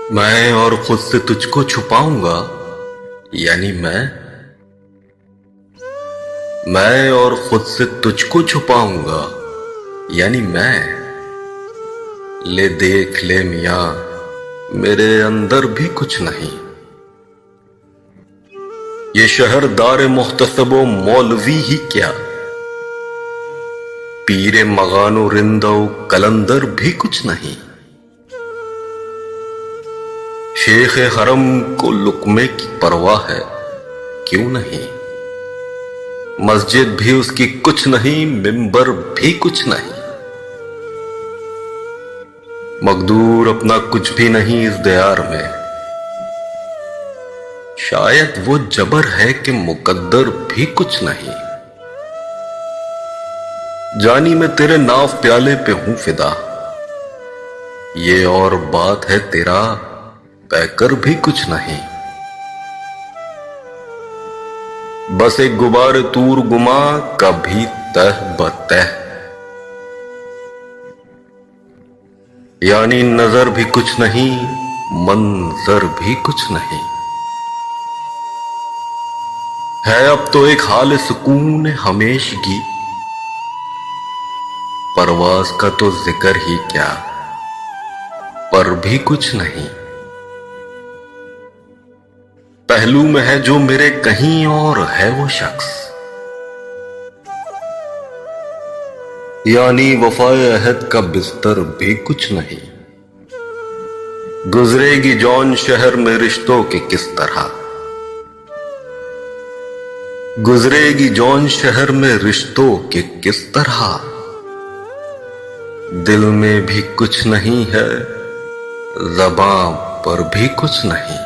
मैं और खुद से तुझको छुपाऊंगा, यानी मैं और खुद से तुझको छुपाऊंगा, यानी मैं। ले देख ले मियां, मेरे अंदर भी कुछ नहीं। ये शहर दारे मुख्तसबो मौलवी ही क्या, पीरे मगानो रिंदो कलंदर भी कुछ नहीं। शेख हरम को लुकमे की परवाह है, क्यों नहीं। मस्जिद भी उसकी कुछ नहीं, मिंबर भी कुछ नहीं। मकदूर अपना कुछ भी नहीं इस दयार में, शायद वो जबर है कि मुकद्दर भी कुछ नहीं। जानी मैं तेरे नाव प्याले पे हूं फिदा, ये और बात है तेरा पैकर भी कुछ नहीं। बस एक गुबार तूर गुमा, कभी तह बतह, यानी नजर भी कुछ नहीं, मंजर भी कुछ नहीं। है अब तो एक हाल सुकून हमेशगी, परवाज का तो जिक्र ही क्या, पर भी कुछ नहीं। पहलू में है जो मेरे कहीं और है वो शख्स, यानी वफाए अहद का बिस्तर भी कुछ नहीं। गुजरेगी जौन शहर में रिश्तों के किस तरह, गुजरेगी जौन शहर में रिश्तों के किस तरह। दिल में भी कुछ नहीं है, ज़बां पर भी कुछ नहीं।